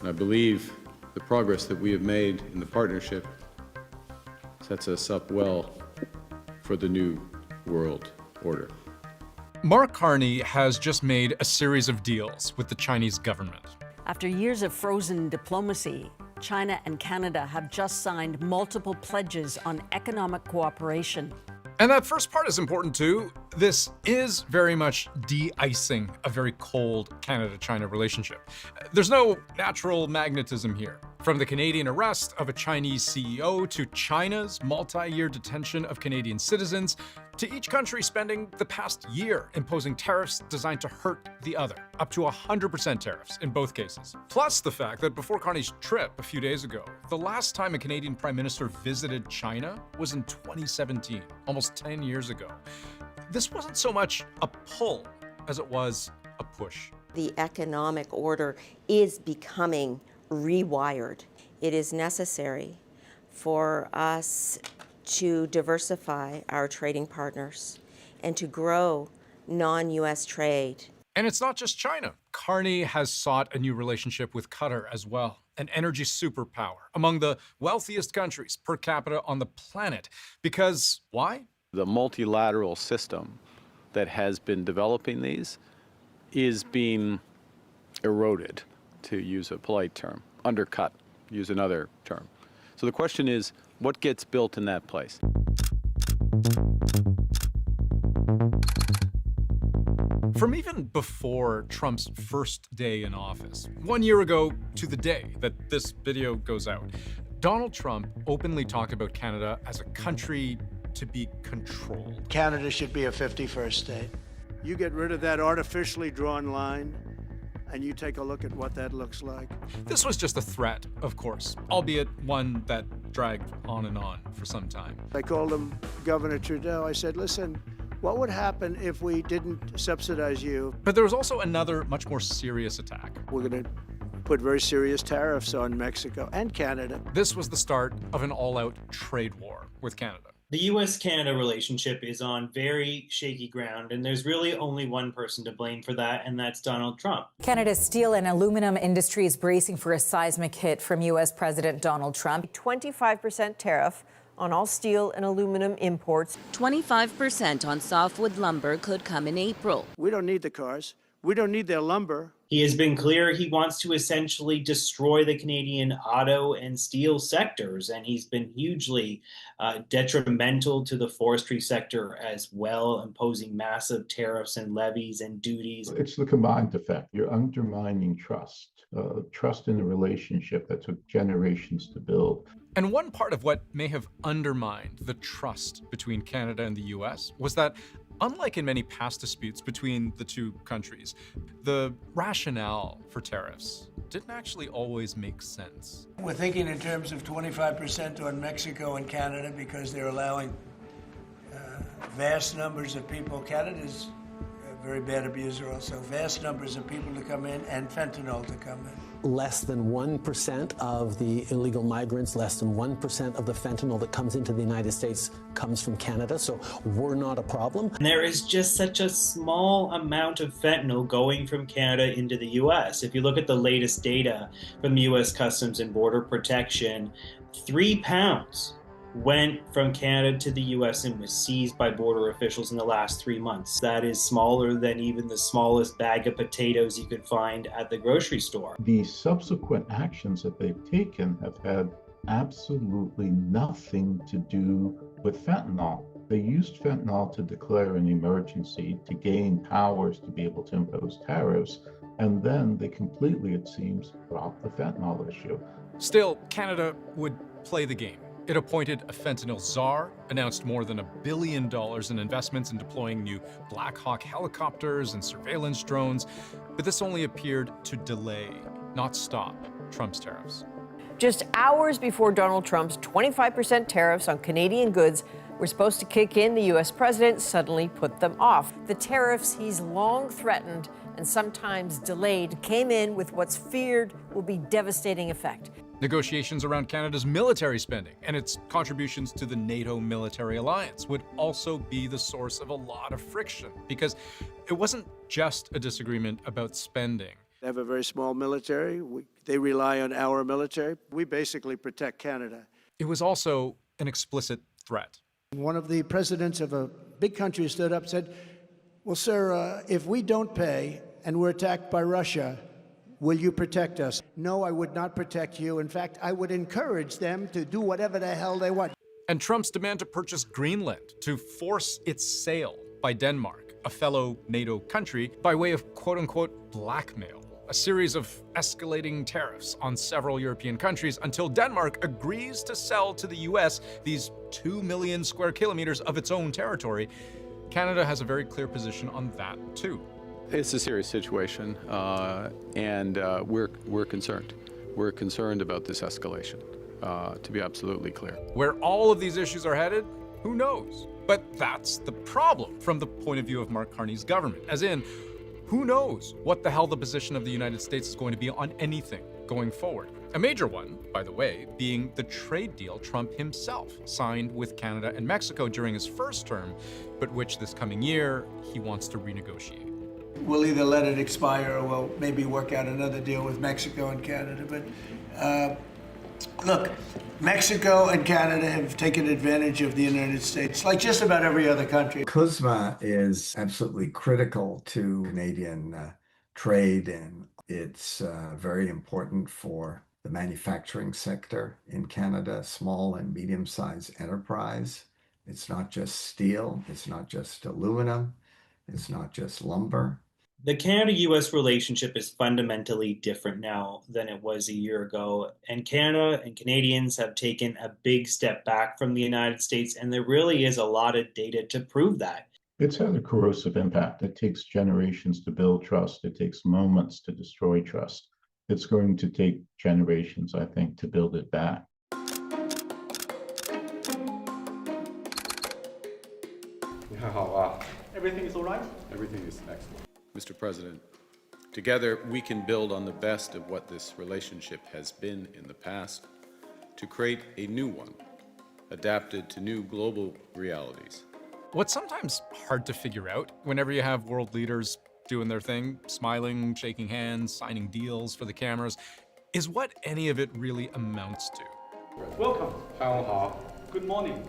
And I believe the progress that we have made in the partnership sets us up well for the new world order. Mark Carney has just made a series of deals with the Chinese government. After years of frozen diplomacy, China and Canada have just signed multiple pledges on economic cooperation. And that first part is important too. This is very much de-icing a very cold Canada-China relationship. There's no natural magnetism here. From the Canadian arrest of a Chinese CEO to China's multi-year detention of Canadian citizens, to each country spending the past year imposing tariffs designed to hurt the other, up to 100% tariffs in both cases. Plus the fact that before Carney's trip a few days ago, the last time a Canadian Prime Minister visited China was in 2017, almost 10 years ago. This wasn't so much a pull as it was a push. The economic order is becoming rewired. It is necessary for us to diversify our trading partners and to grow non-US trade. And it's not just China. Carney has sought a new relationship with Qatar as well, an energy superpower among the wealthiest countries per capita on the planet. Because why? The multilateral system that has been developing these is being eroded, to use a polite term, undercut, use another term. So the question is, what gets built in that place? From even before Trump's first day in office, 1 year ago to the day that this video goes out, Donald Trump openly talked about Canada as a country to be controlled. Canada should be a 51st state. You get rid of that artificially drawn line, and you take a look at what that looks like. This was just a threat, of course, albeit one that dragged on and on for some time. I called him Governor Trudeau. I said, listen, what would happen if we didn't subsidize you? But there was also another much more serious attack. We're going to put very serious tariffs on Mexico and Canada. This was the start of an all-out trade war with Canada. The U.S.-Canada relationship is on very shaky ground, and there's really only one person to blame for that, and that's Donald Trump. Canada's steel and aluminum industry is bracing for a seismic hit from U.S. President Donald Trump. 25% tariff on all steel and aluminum imports. 25% on softwood lumber could come in April. We don't need the cars. We don't need their lumber. He has been clear he wants to essentially destroy the Canadian auto and steel sectors, and he's been hugely detrimental to the forestry sector as well, imposing massive tariffs and levies and duties. It's the combined effect. You're undermining trust, trust in a relationship that took generations to build. And one part of what may have undermined the trust between Canada and the U.S. was that, unlike in many past disputes between the two countries, the rationale for tariffs didn't actually always make sense. We're thinking in terms of 25% on Mexico and Canada because they're allowing vast numbers of people. Canada's a very bad abuser also. Vast numbers of people to come in and fentanyl to come in. Less than 1% of the illegal migrants, less than 1% of the fentanyl that comes into the United States comes from Canada, so we're not a problem. And there is just such a small amount of fentanyl going from Canada into the U.S. If you look at the latest data from the U.S. Customs and Border Protection, 3 pounds went from Canada to the U.S. and was seized by border officials in the last 3 months. That is smaller than even the smallest bag of potatoes you could find at the grocery store. The subsequent actions that they've taken have had absolutely nothing to do with fentanyl. They used fentanyl to declare an emergency, to gain powers to be able to impose tariffs, and then they completely, it seems, dropped the fentanyl issue. Still, Canada would play the game. It appointed a fentanyl czar, announced more than $1 billion in investments in deploying new Black Hawk helicopters and surveillance drones, but this only appeared to delay, not stop, Trump's tariffs. Just hours before Donald Trump's 25% tariffs on Canadian goods were supposed to kick in, the U.S. president suddenly put them off. The tariffs he's long threatened and sometimes delayed came in with what's feared will be devastating effect. Negotiations around Canada's military spending and its contributions to the NATO military alliance would also be the source of a lot of friction, because it wasn't just a disagreement about spending. They have a very small military. They rely on our military. We basically protect Canada. It was also an explicit threat. One of the presidents of a big country stood up and said, well, sir, if we don't pay and we're attacked by Russia, will you protect us? No, I would not protect you. In fact, I would encourage them to do whatever the hell they want. And Trump's demand to purchase Greenland to force its sale by Denmark, a fellow NATO country, by way of quote-unquote blackmail. A series of escalating tariffs on several European countries until Denmark agrees to sell to the US these 2 million square kilometers of its own territory. Canada has a very clear position on that too. It's a serious situation, and we're concerned. We're concerned about this escalation, to be absolutely clear. Where all of these issues are headed, who knows? But that's the problem from the point of view of Mark Carney's government, as in, who knows what the hell the position of the United States is going to be on anything going forward. A major one, by the way, being the trade deal Trump himself signed with Canada and Mexico during his first term, but which this coming year he wants to renegotiate. We'll either let it expire or we'll maybe work out another deal with Mexico and Canada. But look, Mexico and Canada have taken advantage of the United States, like just about every other country. CUSMA is absolutely critical to Canadian trade, and it's very important for the manufacturing sector in Canada, small and medium-sized enterprise. It's not just steel, it's not just aluminum, it's not just lumber. The Canada-US relationship is fundamentally different now than it was a year ago, and Canada and Canadians have taken a big step back from the United States, and there really is a lot of data to prove that. It's had a corrosive impact. It takes generations to build trust. It takes moments to destroy trust. It's going to take generations, I think, to build it back. Everything is all right? Everything is excellent. Mr. President, together we can build on the best of what this relationship has been in the past to create a new one, adapted to new global realities. What's sometimes hard to figure out whenever you have world leaders doing their thing, smiling, shaking hands, signing deals for the cameras, is what any of it really amounts to. Welcome. Good morning.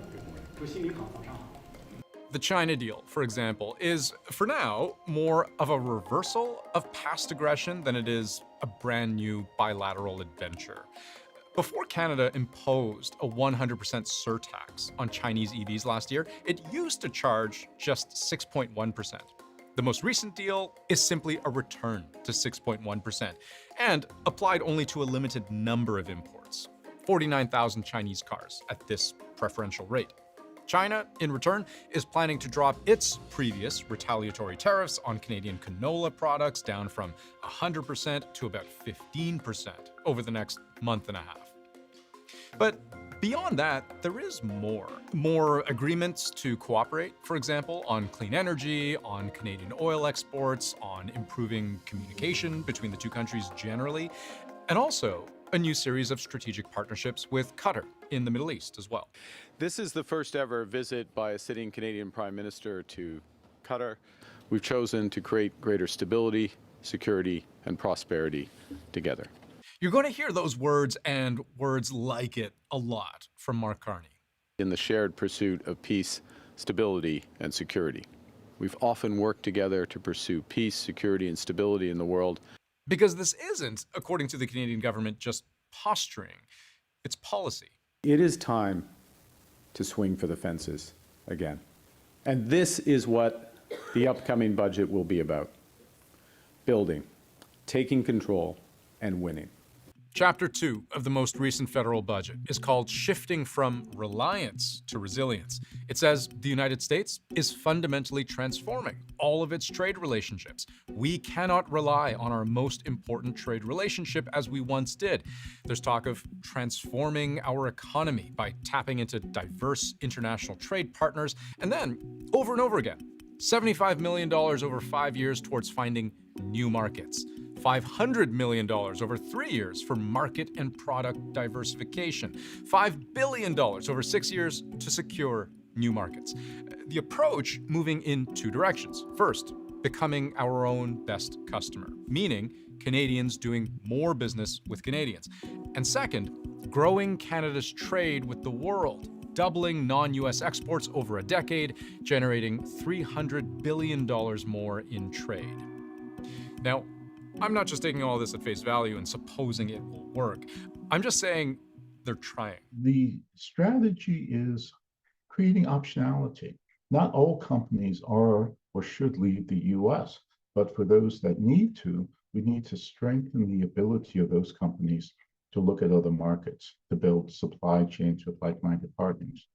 The China deal, for example, is, for now, more of a reversal of past aggression than it is a brand new bilateral adventure. Before Canada imposed a 100% surtax on Chinese EVs last year, it used to charge just 6.1%. The most recent deal is simply a return to 6.1% and applied only to a limited number of imports, 49,000 Chinese cars at this preferential rate. China, in return, is planning to drop its previous retaliatory tariffs on Canadian canola products down from 100% to about 15% over the next month and a half. But beyond that, there is more. More agreements to cooperate, for example, on clean energy, on Canadian oil exports, on improving communication between the two countries generally, and also a new series of strategic partnerships with Qatar in the Middle East as well. This is the first ever visit by a sitting Canadian Prime Minister to Qatar. We've chosen to create greater stability, security, and prosperity together. You're going to hear those words and words like it a lot from Mark Carney. In the shared pursuit of peace, stability, and security. We've often worked together to pursue peace, security, and stability in the world. Because this isn't, according to the Canadian government, just posturing. It's policy. It is time to swing for the fences again. And this is what the upcoming budget will be about. Building, taking control, and winning. Chapter 2 of the most recent federal budget is called Shifting from Reliance to Resilience. It says the United States is fundamentally transforming all of its trade relationships. We cannot rely on our most important trade relationship as we once did. There's talk of transforming our economy by tapping into diverse international trade partners, and then, over and over again, $75 million over 5 years towards finding new markets. $500 million over 3 years for market and product diversification. $5 billion over 6 years to secure new markets. The approach moving in two directions. First, becoming our own best customer, meaning Canadians doing more business with Canadians. And second, growing Canada's trade with the world, doubling non-US exports over a decade, generating $300 billion more in trade. Now, I'm not just taking all this at face value and supposing it will work. I'm just saying they're trying. The strategy is creating optionality. Not all companies are or should leave the US, but for those that need to, we need to strengthen the ability of those companies to look at other markets, to build supply chains with like-minded partners.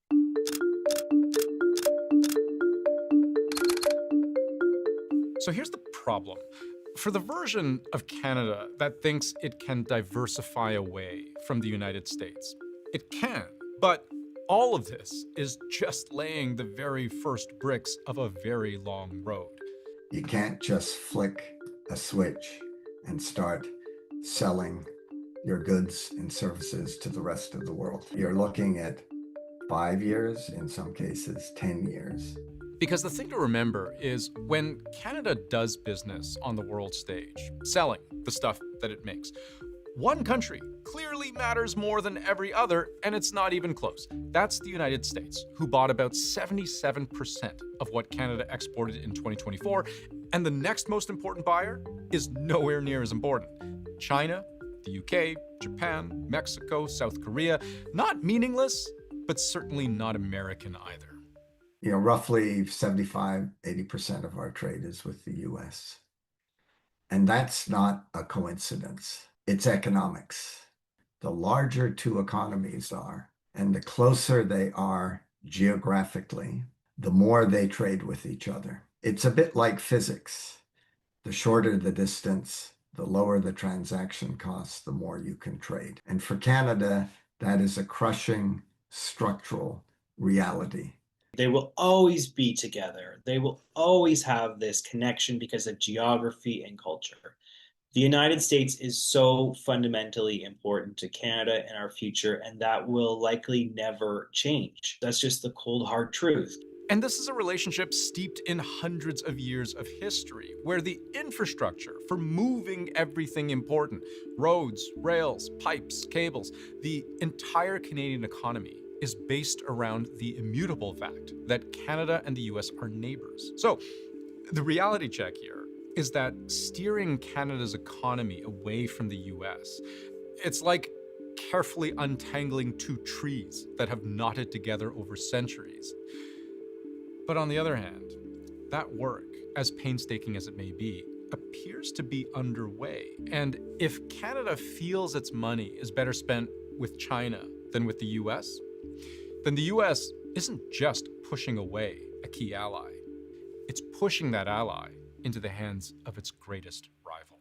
So here's the problem. For the version of Canada that thinks it can diversify away from the United States, it can, but all of this is just laying the very first bricks of a very long road. You can't just flick a switch and start selling your goods and services to the rest of the world. You're looking at 5 years, in some cases 10 years. Because the thing to remember is when Canada does business on the world stage, selling the stuff that it makes, one country clearly matters more than every other, and it's not even close. That's the United States, who bought about 77% of what Canada exported in 2024, and the next most important buyer is nowhere near as important. China, the UK, Japan, Mexico, South Korea, not meaningless, but certainly not American either. You know, roughly 75–80% of our trade is with the US. And that's not a coincidence. It's economics. The larger two economies are, and the closer they are geographically, the more they trade with each other. It's a bit like physics. The shorter the distance, the lower the transaction costs, the more you can trade. And for Canada, that is a crushing structural reality. They will always be together. They will always have this connection because of geography and culture. The United States is so fundamentally important to Canada and our future, and that will likely never change. That's just the cold, hard truth. And this is a relationship steeped in hundreds of years of history, where the infrastructure for moving everything important, roads, rails, pipes, cables, the entire Canadian economy is based around the immutable fact that Canada and the US are neighbors. So the reality check here is that steering Canada's economy away from the US, it's like carefully untangling two trees that have knotted together over centuries. But on the other hand, that work, as painstaking as it may be, appears to be underway. And if Canada feels its money is better spent with China than with the US, then the US isn't just pushing away a key ally. It's pushing that ally into the hands of its greatest rival.